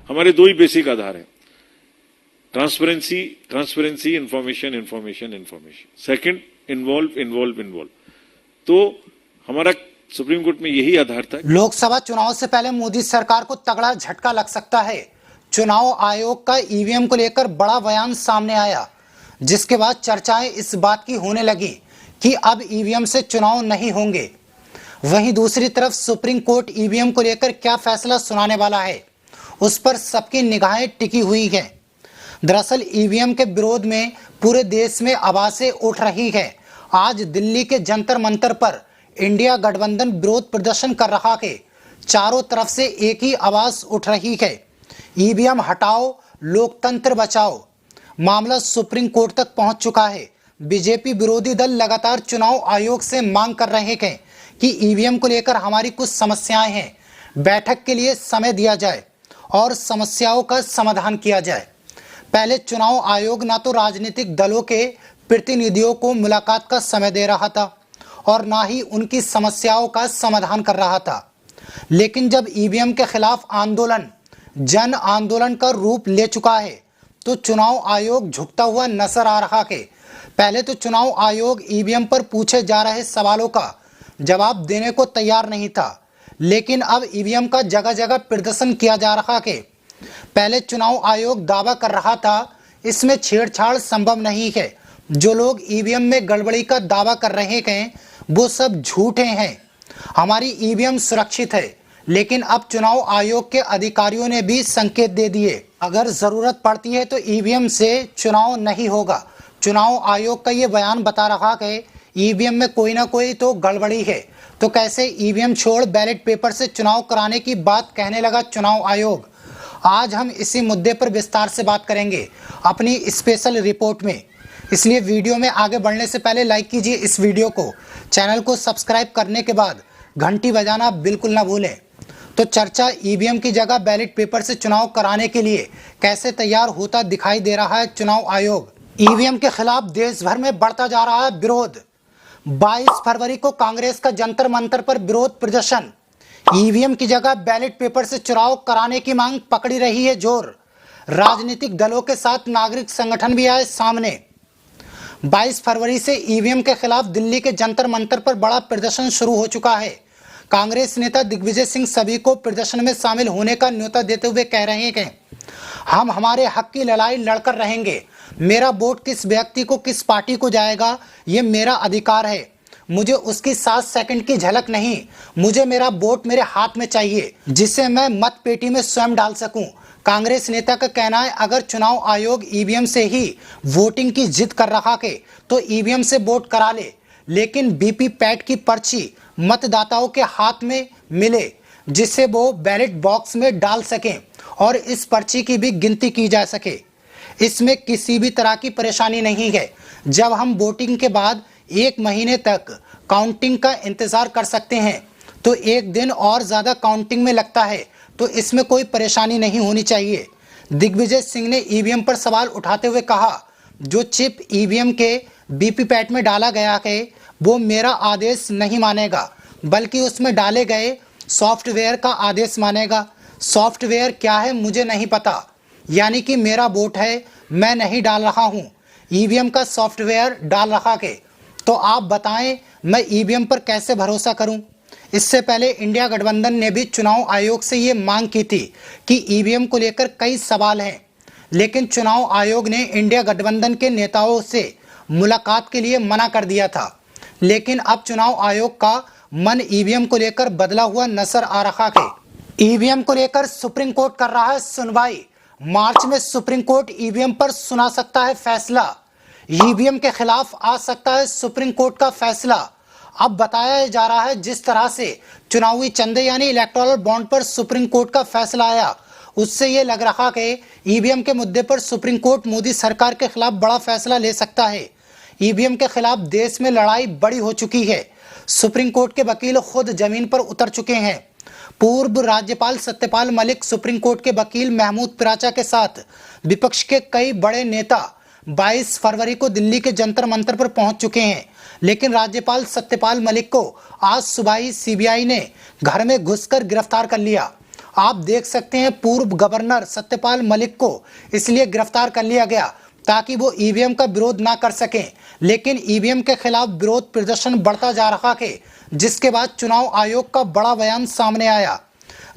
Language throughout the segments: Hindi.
हमारे दो ही बेसिक आधार हैं, transparency, transparency, information, information, information. Second, involve, involve, involve. तो हमारा सुप्रीम कोर्ट में यही आधार था। लोकसभा चुनाव से पहले मोदी सरकार को तगड़ा झटका लग सकता है। चुनाव आयोग का ईवीएम को लेकर बड़ा बयान सामने आया, जिसके बाद चर्चाएं इस बात की होने लगी कि अब ईवीएम से चुनाव नहीं होंगे। वहीं दूसरी तरफ सुप्रीम कोर्ट ईवीएम को लेकर क्या फैसला सुनाने वाला है, उस पर सबकी निगाहें टिकी हुई हैं। दरअसल ईवीएम के विरोध में पूरे देश में आवाजें उठ रही है। आज दिल्ली के जंतर मंतर पर इंडिया गठबंधन विरोध प्रदर्शन कर रहा है। चारों तरफ से एक ही आवाज उठ रही है, ईवीएम हटाओ, लोकतंत्र बचाओ। मामला सुप्रीम कोर्ट तक पहुंच चुका है। बीजेपी विरोधी दल लगातार चुनाव आयोग से मांग कर रहे हैं कि ईवीएम को लेकर हमारी कुछ समस्याएं हैं, बैठक के लिए समय दिया जाए और समस्याओं का समाधान किया जाए। पहले चुनाव आयोग ना तो राजनीतिक दलों के प्रतिनिधियों को मुलाकात का समय दे रहा था और ना ही उनकी समस्याओं का समाधान कर रहा था। लेकिन जब ईवीएम के खिलाफ आंदोलन जन आंदोलन का रूप ले चुका है, तो चुनाव आयोग झुकता हुआ नजर आ रहा है। पहले तो चुनाव आयोग ईवीएम पर पूछे जा रहे सवालों का जवाब देने को तैयार नहीं था, लेकिन अब ईवीएम का जगह जगह प्रदर्शन किया जा रहा है। पहले चुनाव आयोग दावा कर रहा था इसमें छेड़छाड़ संभव नहीं है, जो लोग ईवीएम में गड़बड़ी का दावा कर रहे हैं वो सब झूठे हैं, हमारी ईवीएम सुरक्षित है। लेकिन अब चुनाव आयोग के अधिकारियों ने भी संकेत दे दिए, अगर जरूरत पड़ती है तो ईवीएम से चुनाव नहीं होगा। चुनाव आयोग का ये बयान बता रहा है ईवीएम में कोई ना कोई तो गड़बड़ी है, तो कैसे ईवीएम छोड़ बैलेट पेपर से चुनाव कराने की बात कहने लगा चुनाव आयोग। आज हम इसी मुद्दे पर विस्तार से बात करेंगे अपनी स्पेशल रिपोर्ट में, इसलिए वीडियो में आगे बढ़ने से पहले लाइक कीजिए इस वीडियो को, चैनल को सब्सक्राइब करने के बाद घंटी बजाना बिल्कुल ना भूलें। तो चर्चा ईवीएम की जगह बैलेट पेपर से चुनाव कराने के लिए कैसे तैयार होता दिखाई दे रहा है चुनाव आयोग। ईवीएम के खिलाफ देश भर में बढ़ता जा रहा है विरोध। 22 फरवरी को कांग्रेस का जंतर मंतर पर विरोध प्रदर्शन। ईवीएम की जगह बैलेट पेपर से चुनाव कराने की मांग पकड़ी रही है जोर। राजनीतिक दलों के साथ नागरिक संगठन भी आए सामने। 22 फरवरी से ईवीएम के खिलाफ दिल्ली के जंतर मंतर पर बड़ा प्रदर्शन शुरू हो चुका है। कांग्रेस नेता दिग्विजय सिंह सभी को प्रदर्शन में शामिल होने का न्योता देते हुए कह रहे हैं, हम हमारे हक की लड़ाई लड़कर रहेंगे। मेरा वोट किस व्यक्ति को किस पार्टी को जाएगा ये मेरा अधिकार है, मुझे उसकी 7 सेकंड की झलक नहीं, मुझे मेरा वोट मेरे हाथ में चाहिए जिसे मैं मत पेटी में स्वयं डाल सकूं। कांग्रेस नेता का कहना है अगर चुनाव आयोग ईवीएम से ही वोटिंग की जिद कर रहा है तो ईवीएम से वोट करा ले, लेकिन वीवीपैट की पर्ची मतदाताओं के हाथ में मिले जिसे वो बैलेट बॉक्स में डाल सकें और इस पर्ची की भी गिनती की जा सके। इसमें किसी भी तरह की परेशानी नहीं है। जब हम वोटिंग के बाद 1 महीने तक काउंटिंग का इंतजार कर सकते हैं तो 1 दिन और ज्यादा काउंटिंग में लगता है, तो इसमें कोई परेशानी नहीं होनी चाहिए। दिग्विजय सिंह ने ईवीएम पर सवाल उठाते हुए कहा, जो चिप ईवीएम के वीवीपैट में डाला गया है वो मेरा आदेश नहीं मानेगा, बल्कि उसमें डाले गए सॉफ्टवेयर का आदेश मानेगा। सॉफ्टवेयर क्या है मुझे नहीं पता, यानी कि मेरा वोट है, मैं नहीं डाल रहा हूं, ईवीएम का सॉफ्टवेयर डाल रहा है। तो आप बताएं मैं ईवीएम पर कैसे भरोसा करूं। इससे पहले इंडिया गठबंधन ने भी चुनाव आयोग से ये मांग की थी कि ईवीएम को लेकर कई सवाल हैं, लेकिन चुनाव आयोग ने इंडिया गठबंधन के नेताओं से मुलाकात के लिए मना कर दिया था। लेकिन अब चुनाव आयोग का मन ईवीएम को लेकर बदला हुआ नजर आ रहा है। ईवीएम को लेकर सुप्रीम कोर्ट कर रहा है सुनवाई। मार्च में सुप्रीम कोर्ट ईवीएम पर सुना सकता है फैसला। ईवीएम के खिलाफ आ सकता है सुप्रीम कोर्ट का फैसला। अब बताया जा रहा है जिस तरह से चुनावी चंदे यानी इलेक्टोरल बॉन्ड पर सुप्रीम कोर्ट का फैसला आया, उससे ये लग रहा है ईवीएम के मुद्दे पर सुप्रीम कोर्ट मोदी सरकार के खिलाफ बड़ा फैसला ले सकता है। ईवीएम के खिलाफ देश में लड़ाई बड़ी हो चुकी है। सुप्रीम कोर्ट के वकील खुद जमीन पर उतर चुके हैं। पूर्व राज्यपाल सत्यपाल मलिक सुप्रीम कोर्ट के वकील महमूद पिराचा के साथ विपक्ष के कई बड़े नेता 22 फरवरी को दिल्ली के जंतर मंतर पर पहुंच चुके हैं, लेकिन राज्यपाल सत्यपाल मलिक को आज सुबह ही सीबीआई ने घर में घुसकर गिरफ्तार कर लिया। आप देख सकते हैं पूर्व गवर्नर सत्यपाल मलिक को इसलिए गिरफ्तार कर लिया गया ताकि वो ईवीएम का विरोध ना कर सकें, लेकिन ईवीएम के खिलाफ विरोध प्रदर्शन बढ़ता जा रहा है, जिसके बाद चुनाव आयोग का बड़ा बयान सामने आया।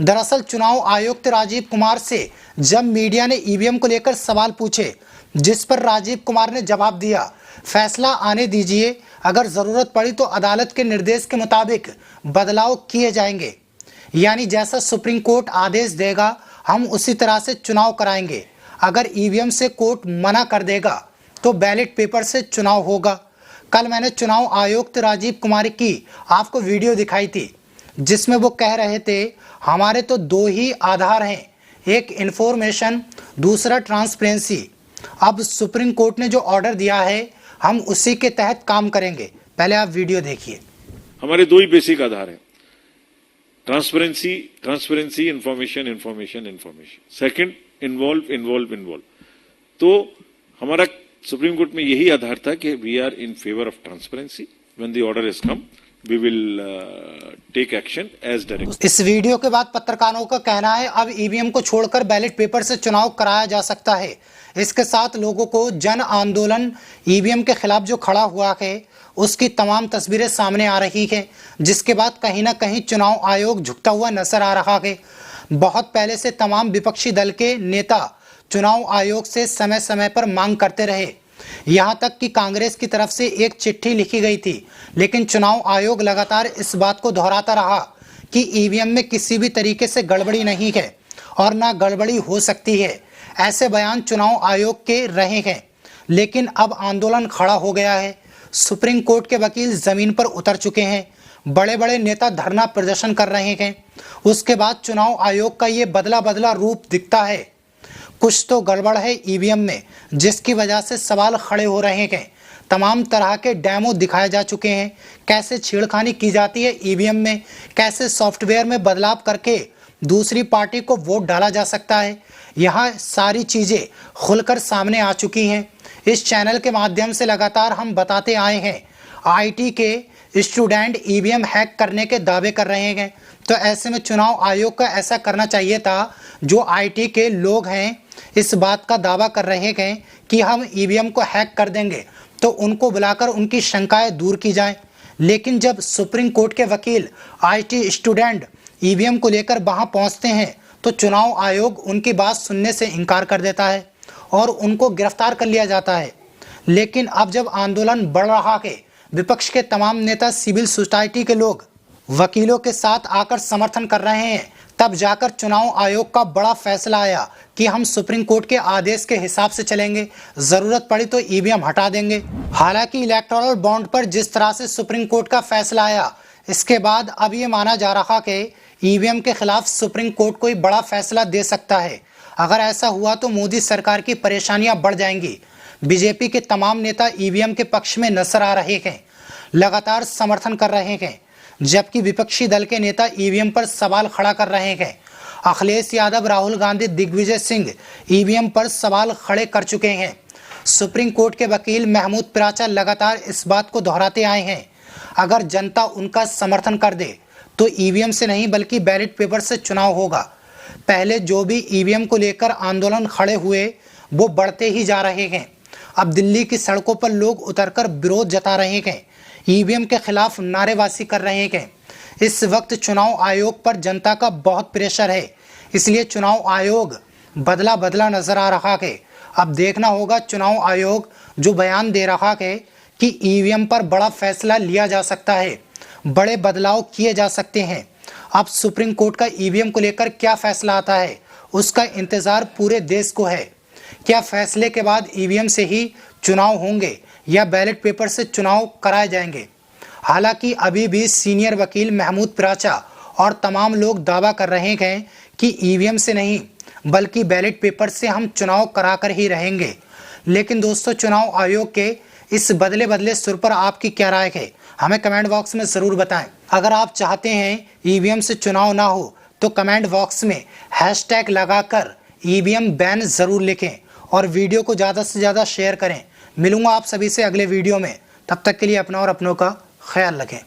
दरअसल चुनाव आयुक्त राजीव कुमार से जब मीडिया ने ईवीएम को लेकर सवाल पूछे, जिस पर राजीव कुमार ने जवाब दिया, फैसला आने दीजिए, अगर जरूरत पड़ी तो अदालत के निर्देश के मुताबिक बदलाव किए जाएंगे, यानी जैसा सुप्रीम कोर्ट आदेश देगा हम उसी तरह से चुनाव कराएंगे। अगर ईवीएम से कोर्ट मना कर देगा तो बैलेट पेपर से चुनाव होगा। कल मैंने चुनाव आयुक्त राजीव कुमार की आपको वीडियो दिखाई थी, जिसमें वो कह रहे थे हमारे तो दो ही आधार हैं, एक इन्फॉर्मेशन, दूसरा ट्रांसपेरेंसी। अब सुप्रीम कोर्ट ने जो ऑर्डर दिया है हम उसी के तहत काम करेंगे। पहले आप वीडियो देखिए। हमारे दो ही बेसिक आधार हैं, transparency, transparency, information, information, information. Second, involve, involve, involve. तो हमारा सुप्रीम कोर्ट में यही आधार था कि we are in favour of transparency. When the order has come we will take action as direct. इस वीडियो के बाद पत्रकारों का कहना है अब ईवीएम को छोड़कर बैलेट पेपर से चुनाव कराया जा सकता है। इसके साथ लोगों को जन आंदोलन ईवीएम के खिलाफ जो खड़ा हुआ है उसकी तमाम तस्वीरें सामने आ रही है, जिसके बाद कहीं ना कहीं चुनाव आयोग झुकता हुआ नजर आ रहा है। बहुत पहले से तमाम विपक्षी दल के नेता चुनाव आयोग से समय समय पर मांग करते रहे, यहां तक कि कांग्रेस की तरफ से एक चिट्ठी लिखी गई थी, लेकिन चुनाव आयोग लगातार इस बात को दोहराता रहा कि ईवीएम में किसी भी तरीके से गड़बड़ी नहीं है और ना गड़बड़ी हो सकती है। ऐसे बयान चुनाव आयोग के रहे हैं, लेकिन अब आंदोलन खड़ा हो गया है। सुप्रीम कोर्ट के वकील जमीन पर उतर चुके हैं, बड़े बड़े नेता धरना प्रदर्शन कर रहे हैं। उसके बाद चुनाव आयोग का ये बदला बदला रूप दिखता है। कुछ तो गड़बड़ है ईवीएम में, जिसकी वजह से सवाल खड़े हो रहे हैं। तमाम तरह के डेमो दिखाए जा चुके हैं, कैसे छेड़खानी की जाती है ईवीएम में, कैसे सॉफ्टवेयर में बदलाव करके दूसरी पार्टी को वोट डाला जा सकता है। यहाँ सारी चीज़ें खुलकर सामने आ चुकी हैं। इस चैनल के माध्यम से लगातार हम बताते आए हैं, आईटी के स्टूडेंट ईवीएम हैक करने के दावे कर रहे हैं। तो ऐसे में चुनाव आयोग को ऐसा करना चाहिए था, जो आईटी के लोग हैं इस बात का दावा कर रहे हैं कि हम ईवीएम को हैक कर देंगे, तो उनको बुलाकर उनकी शंकाएं दूर की जाएं। लेकिन जब सुप्रीम कोर्ट के वकील आईटी स्टूडेंट ईवीएम को लेकर वहां पहुंचते हैं तो चुनाव आयोग उनकी बात सुनने से इनकार कर देता है और उनको गिरफ्तार कर लिया जाता है। लेकिन अब जब आंदोलन बढ़ रहा है, विपक्ष के तमाम नेता, सिविल सोसाइटी के लोग वकीलों के साथ आकर समर्थन कर रहे हैं, तब जाकर चुनाव आयोग का बड़ा फैसला आया कि हम सुप्रीम कोर्ट के आदेश के हिसाब से चलेंगे, जरूरत पड़ी तो ईवीएम हटा देंगे। हालांकि इलेक्टोरल बॉन्ड पर जिस तरह से सुप्रीम कोर्ट का फैसला आया, इसके बाद अब ये माना जा रहा कि ईवीएम के खिलाफ सुप्रीम कोर्ट कोई बड़ा फैसला दे सकता है। अगर ऐसा हुआ तो मोदी सरकार की परेशानियां बढ़ जाएंगी। बीजेपी के तमाम नेता ईवीएम के पक्ष में नजर आ रहे हैं, लगातार समर्थन कर रहे हैं, जबकि विपक्षी दल के नेता ईवीएम पर सवाल खड़ा कर रहे हैं। अखिलेश यादव, राहुल गांधी, दिग्विजय सिंह ईवीएम पर सवाल खड़े कर चुके हैं। सुप्रीम कोर्ट के वकील महमूद पिराचा लगातार इस बात को दोहराते आए हैं, अगर जनता उनका समर्थन कर दे तो ईवीएम से नहीं बल्कि बैलेट पेपर से चुनाव होगा। पहले जो भी ईवीएम को लेकर आंदोलन खड़े हुए वो बढ़ते ही जा रहे हैं। अब दिल्ली की सड़कों पर लोग उतरकर विरोध जता रहे हैं, ईवीएम के खिलाफ नारेबाजी कर रहे हैं। इस वक्त चुनाव आयोग पर जनता का बहुत प्रेशर है, इसलिए चुनाव आयोग बदला बदला नजर आ रहा है। अब देखना होगा चुनाव आयोग जो बयान दे रहा है कि ईवीएम पर बड़ा फैसला लिया जा सकता है, बड़े बदलाव किए जा सकते हैं। अब सुप्रीम कोर्ट का ईवीएम को लेकर क्या फैसला आता है, उसका इंतजार पूरे देश को है। क्या फैसले के बाद ईवीएम से ही चुनाव होंगे या बैलेट पेपर से चुनाव कराए जाएंगे? हालांकि अभी भी सीनियर वकील महमूद पिराचा और तमाम लोग दावा कर रहे हैं कि ईवीएम से नहीं बल्कि बैलेट पेपर से हम चुनाव कराकर ही रहेंगे। लेकिन दोस्तों, चुनाव आयोग के इस बदले बदले सुर पर आपकी क्या राय है, हमें कमेंट बॉक्स में ज़रूर बताएं। अगर आप चाहते हैं ईवीएम से चुनाव ना हो तो कमेंट बॉक्स में हैशटैग लगाकर ईवीएम बैन ज़रूर लिखें और वीडियो को ज़्यादा से ज़्यादा शेयर करें। मिलूंगा आप सभी से अगले वीडियो में, तब तक के लिए अपना और अपनों का ख्याल रखें।